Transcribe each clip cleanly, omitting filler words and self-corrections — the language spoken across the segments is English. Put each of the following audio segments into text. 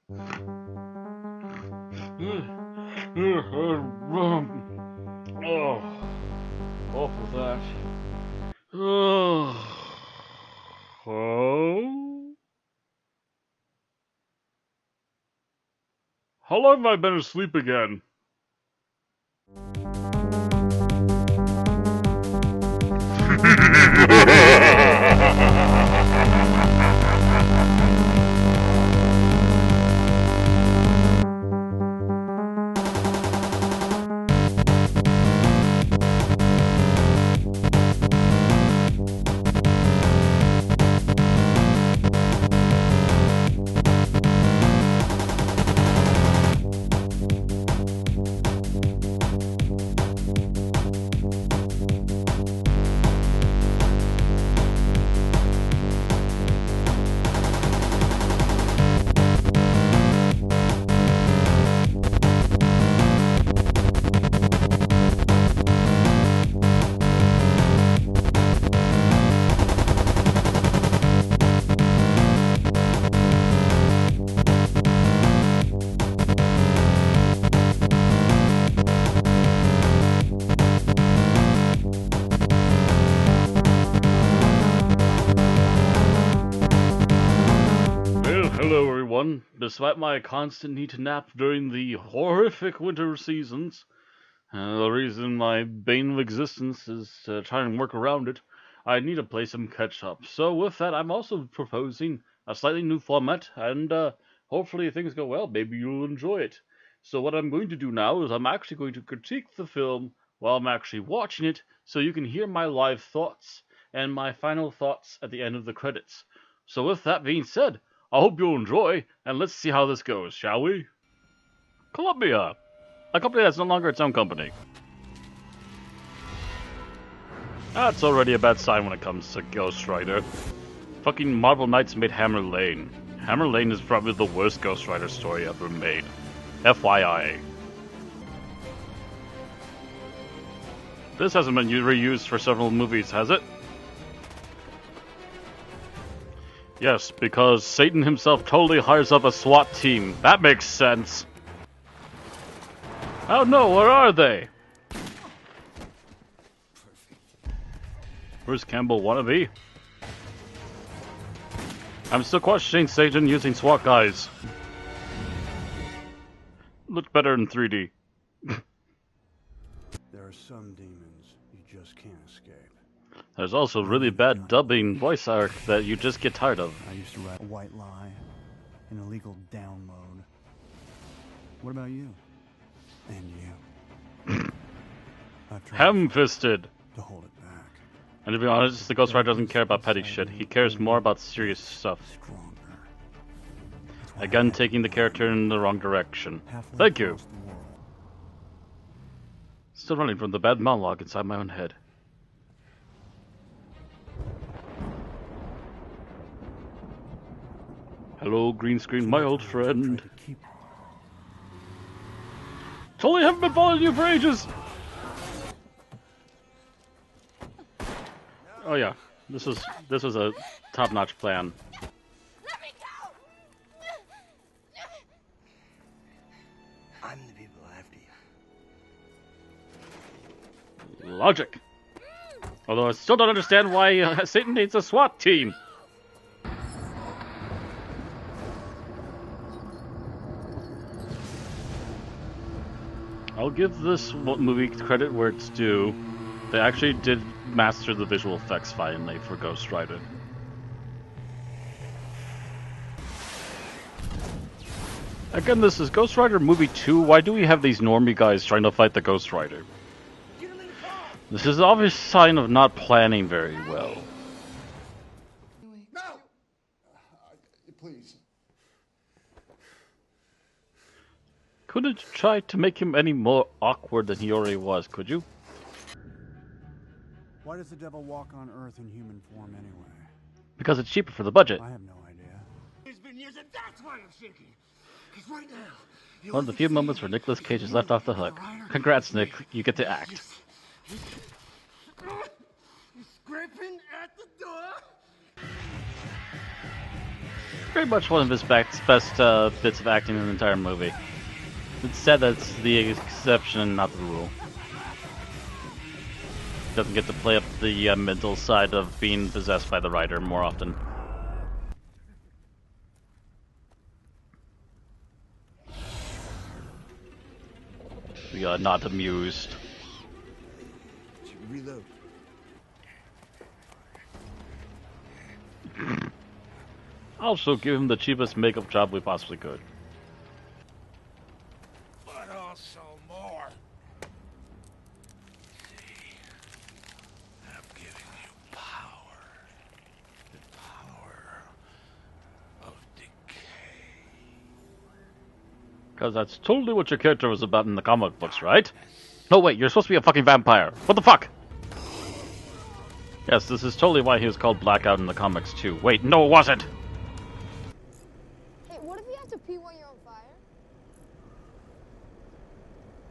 Oh, awful that. Oh. Oh. How long have I been asleep again? Hello everyone. Despite my constant need to nap during the horrific winter seasons, the reason my bane of existence is to try and work around it, I need to play some catch up. So with that, I'm also proposing a slightly new format, and hopefully if things go well, maybe you'll enjoy it. So what I'm going to do now is I'm actually going to critique the film while I'm actually watching it, so you can hear my live thoughts and my final thoughts at the end of the credits. So with that being said, I hope you'll enjoy, and let's see how this goes, shall we? Columbia, a company that's no longer its own company. That's already a bad sign when it comes to Ghost Rider. Fucking Marvel Knights made Hammer Lane. Hammer Lane is probably the worst Ghost Rider story ever made. FYI. This hasn't been reused for several movies, has it? Yes, because Satan himself totally hires up a SWAT team. That makes sense. Oh no, where are they? Where's Campbell wannabe? I'm still questioning Satan using SWAT guys. Looked better in 3D. There are some demons you just can't escape. There's also really bad dubbing voice arc that you just get tired of. I used to write a white lie, an illegal download. What about you? And you? I've tried Ham-fisted. to hold it back. And to be honest, the Ghost Rider doesn't care about petty shit. He cares more about serious stuff. Stronger. Again, taking the character in the wrong direction. Thank you. Still running from the bad monologue inside my own head. Hello, green screen, my old friend. Totally haven't been following you for ages! Oh yeah, this was a top-notch plan. Let me go! I'm the people after you. Logic. Although I still don't understand why Satan needs a SWAT team. I'll give this movie credit where it's due. They actually did master the visual effects finally for Ghost Rider. Again, this is Ghost Rider Movie 2. Why do we have these normie guys trying to fight the Ghost Rider? This is an obvious sign of not planning very well. No! Please. Couldn't try to make him any more awkward than he already was, could you? Why does the devil walk on Earth in human form anyway? Because it's cheaper for the budget. I have no idea. It's been years, and that's why I'm shaking. Because right now, One of the few moments where Nicolas Cage is left off the hook. Congrats, Nick. You get to act. He's scraping at the door. Pretty much one of his best bits of acting in the entire movie. It's sad that's the exception, not the rule. Doesn't get to play up the mental side of being possessed by the writer more often. We are not amused. Reload. Also, give him the cheapest makeup job we possibly could. But also more. See, I'm giving you power. The power of decay. Because that's totally what your character was about in the comic books, right? No, wait, you're supposed to be a fucking vampire. What the fuck? Yes, this is totally why he was called Blackout in the comics, too. Wait, no, it wasn't! Hey, what if you have to pee while you're on fire?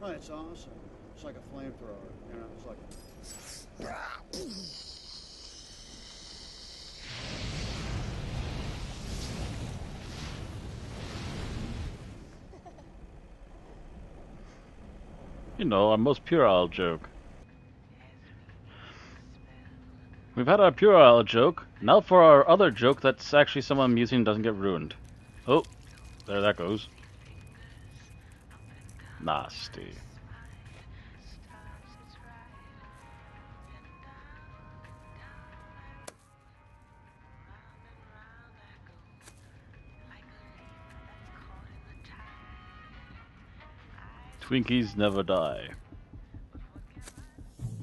Oh, it's awesome. It's like a flamethrower, you know, it's like... You know, our most puerile joke. We've had our puerile joke. Now for our other joke that's actually somewhat amusing and doesn't get ruined. Oh, there that goes. Nasty. Twinkies never die.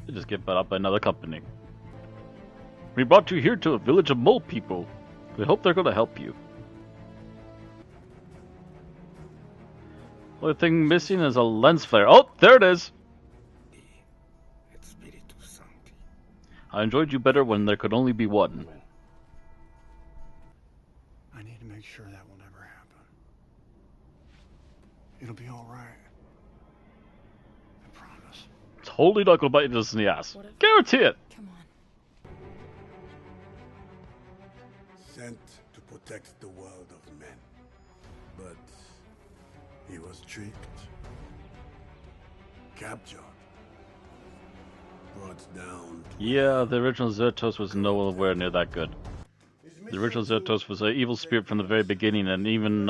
They just get bought up by another company. We brought you here to a village of mole people. We hope they're gonna help you. Only thing missing is a lens flare. Oh, there it is! I enjoyed you better when there could only be one. I need to make sure that will never happen. It'll be alright. I promise. Totally not gonna bite us in the ass. Guarantee it! Come on. Sent to protect the world of men. But he was tricked. Captured. Brought down to... Yeah, the original Zertos was nowhere near that good. The original Zertos was an evil spirit from the very beginning, and even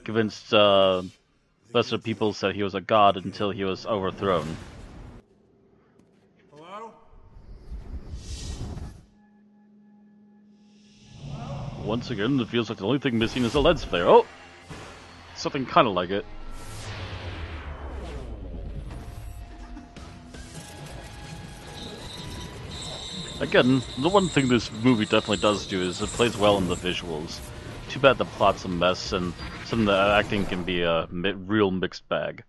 convinced lesser peoples that he was a god until he was overthrown. Hello? Once again, it feels like the only thing missing is a lens flare. Oh! Something kind of like it. Again, the one thing this movie definitely does do is it plays well in the visuals. Too bad the plot's a mess and some of the acting can be a real mixed bag.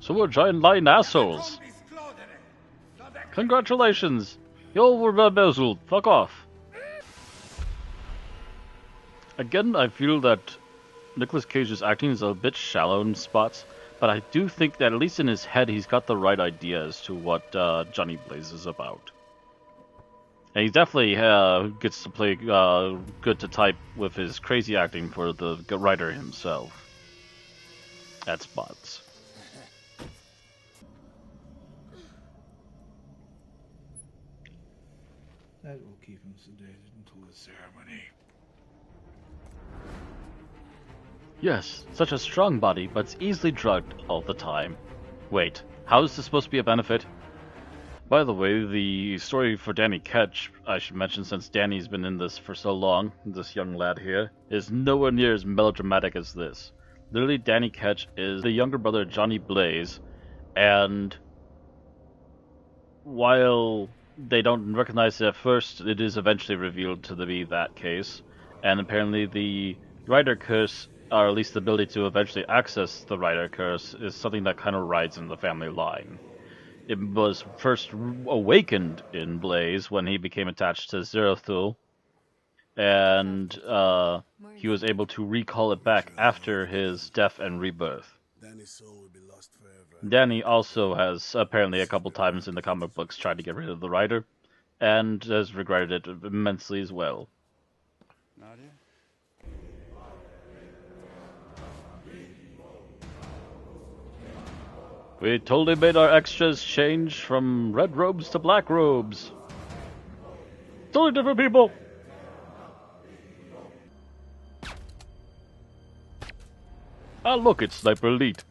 So we're giant lying assholes. Congratulations! You were bamboozled. Fuck off. Again, I feel that Nicolas Cage's acting is a bit shallow in spots, but I do think that at least in his head he's got the right idea as to what Johnny Blaze is about. And he definitely gets to play good to type with his crazy acting for the writer himself. At spots. That will keep him sedated until the ceremony. Yes, such a strong body, but it's easily drugged all the time. Wait, how is this supposed to be a benefit? By the way, the story for Danny Ketch, I should mention since Danny's been in this for so long, this young lad here, is nowhere near as melodramatic as this. Literally, Danny Ketch is the younger brother of Johnny Blaze, and while they don't recognize it at first, it is eventually revealed to be that case, and apparently the Rider Curse, or at least the ability to eventually access the Rider Curse, is something that kind of rides in the family line. It was first awakened in Blaze when he became attached to Zerathul, and he was able to recall it back after his death and rebirth. Danny's soul will be lost forever. Danny also has apparently a couple times in the comic books tried to get rid of the Rider, and has regretted it immensely as well. Nadia? We totally made our extras change from red robes to black robes. Totally different people. Ah, look, it's Sniper Elite.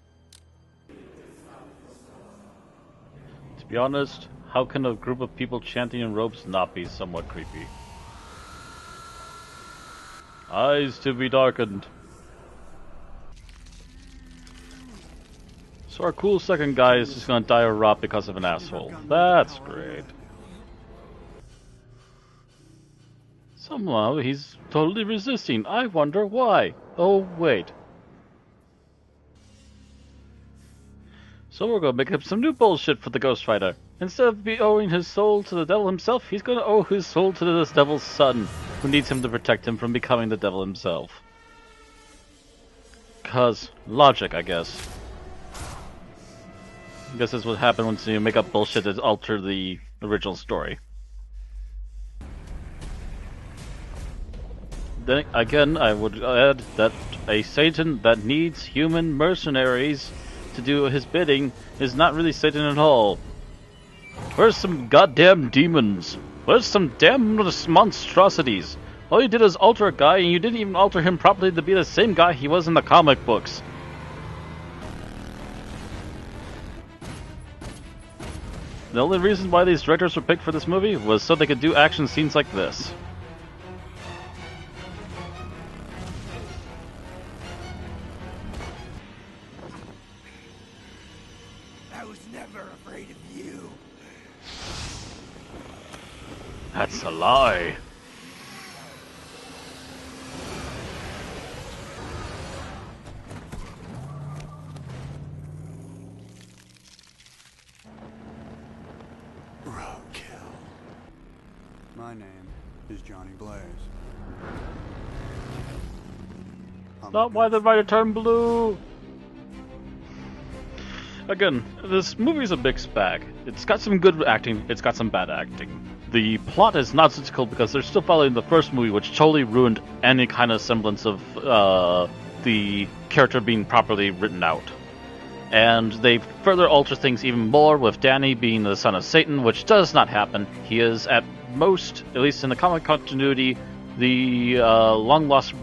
To be honest, how can a group of people chanting in robes not be somewhat creepy? Eyes to be darkened. So our cool second guy is just gonna die or rot because of an asshole. That's great. Somehow he's totally resisting. I wonder why. Oh, wait. So we're gonna make up some new bullshit for the Ghost Rider. Instead of owing his soul to the devil himself, he's gonna owe his soul to this devil's son, who needs him to protect him from becoming the devil himself. 'Cause logic, I guess. I guess that's what happens once you make up bullshit that alter the original story. Then again, I would add that a Satan that needs human mercenaries to do his bidding is not really Satan at all. Where's some goddamn demons? Where's some damn monstrosities? All you did is alter a guy, and you didn't even alter him properly to be the same guy he was in the comic books. The only reason why these directors were picked for this movie was so they could do action scenes like this. I was never afraid of you. That's a lie. Roadkill. My name is Johnny Blaze. Not why the writer turned blue. Again, this movie's a mixed bag. It's got some good acting, it's got some bad acting. The plot is nonsensical because they're still following the first movie, which totally ruined any kind of semblance of the character being properly written out. And they further alter things even more with Danny being the son of Satan, which does not happen. He is at most, at least in the comic continuity, the long-lost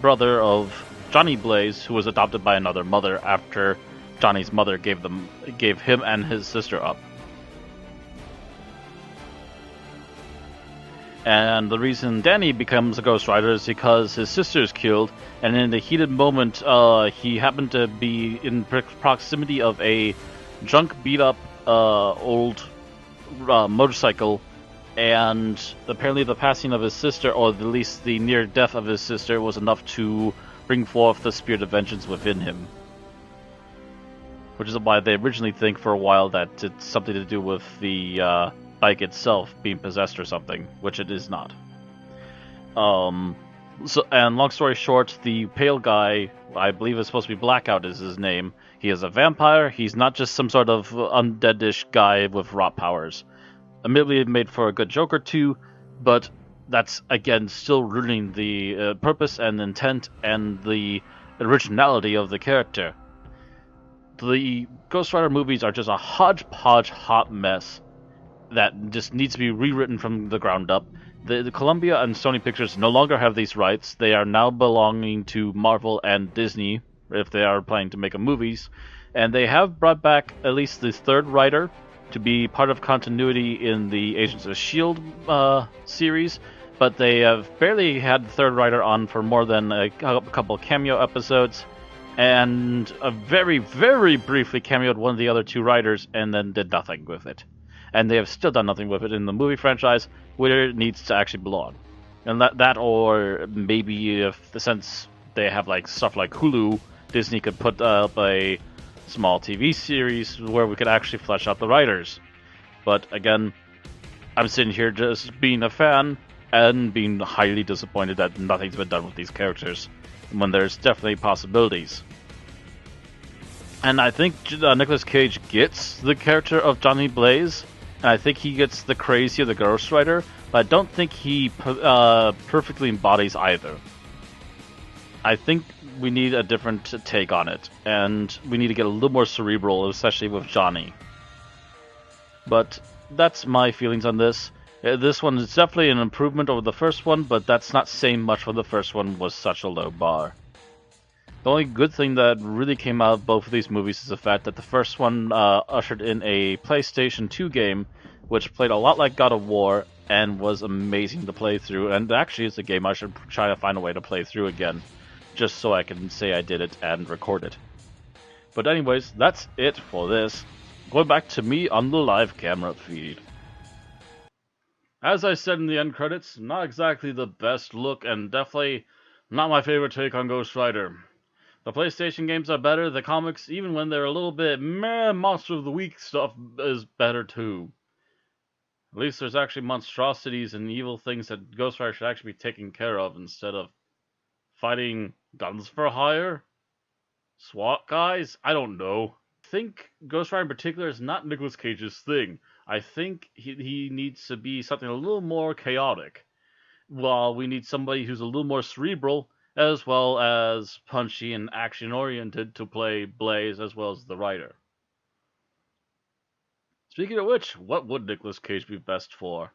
brother of Johnny Blaze, who was adopted by another mother after Johnny's mother gave him and his sister up. And the reason Danny becomes a Ghost Rider is because his sister is killed, and in the heated moment, he happened to be in proximity of a junk, beat-up, old motorcycle, and apparently the passing of his sister, or at least the near death of his sister, was enough to bring forth the spirit of vengeance within him. Which is why they originally think for a while that it's something to do with the bike itself being possessed or something, which it is not. And long story short, the pale guy, I believe is supposed to be Blackout is his name. He is a vampire. He's not just some sort of undeadish guy with rot powers. Admittedly, it made for a good joke or two, but that's, again, still ruining the purpose and intent and the originality of the character. The Ghost Rider movies are just a hodgepodge hot mess that just needs to be rewritten from the ground up. The Columbia and Sony Pictures no longer have these rights. They are now belonging to Marvel and Disney, if they are planning to make movies. And they have brought back at least the third writer to be part of continuity in the Agents of S.H.I.E.L.D. Series, but they have barely had the third writer on for more than a couple cameo episodes, and very, very briefly cameoed one of the other two writers, and then did nothing with it. And they have still done nothing with it in the movie franchise, where it needs to actually belong. And that or maybe if, since they have like stuff like Hulu, Disney could put up a small TV series where we could actually flesh out the writers. But again, I'm sitting here just being a fan and being highly disappointed that nothing's been done with these characters, when there's definitely possibilities. And I think Nicolas Cage gets the character of Johnny Blaze, and I think he gets the crazy of the Ghost Rider, but I don't think he perfectly embodies either. I think we need a different take on it, and we need to get a little more cerebral, especially with Johnny. But that's my feelings on this. This one is definitely an improvement over the first one, but that's not saying much when the first one was such a low bar. The only good thing that really came out of both of these movies is the fact that the first one ushered in a PlayStation 2 game, which played a lot like God of War and was amazing to play through, and actually it's a game I should try to find a way to play through again, just so I can say I did it and record it. But anyways, that's it for this. Going back to me on the live camera feed. As I said in the end credits, not exactly the best look and definitely not my favorite take on Ghost Rider. The PlayStation games are better, the comics, even when they're a little bit meh, Monster of the Week stuff is better too. At least there's actually monstrosities and evil things that Ghost Rider should actually be taken care of instead of fighting guns for hire? SWAT guys? I don't know. I think Ghost Rider in particular is not Nicolas Cage's thing. I think he needs to be something a little more chaotic, while we need somebody who's a little more cerebral, as well as punchy and action-oriented to play Blaze as well as the Rider. Speaking of which, what would Nicolas Cage be best for?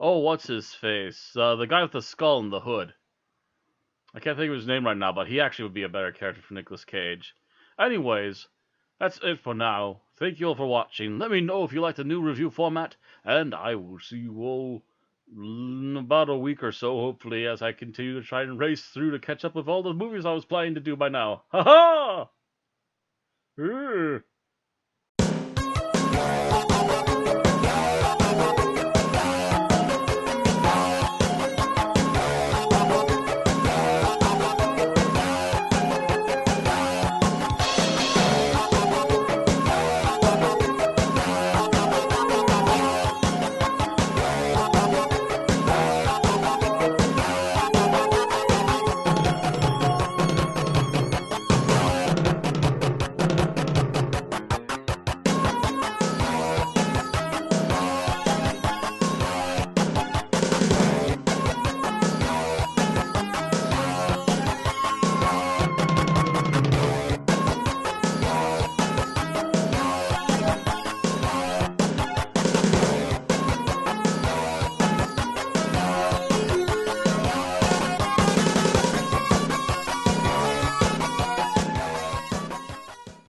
Oh, what's his face? The guy with the skull and the hood. I can't think of his name right now, but he actually would be a better character for Nicolas Cage. Anyways, that's it for now. Thank you all for watching. Let me know if you like the new review format, and I will see you all in about a week or so, hopefully, as I continue to try and race through to catch up with all the movies I was planning to do by now. Ha ha!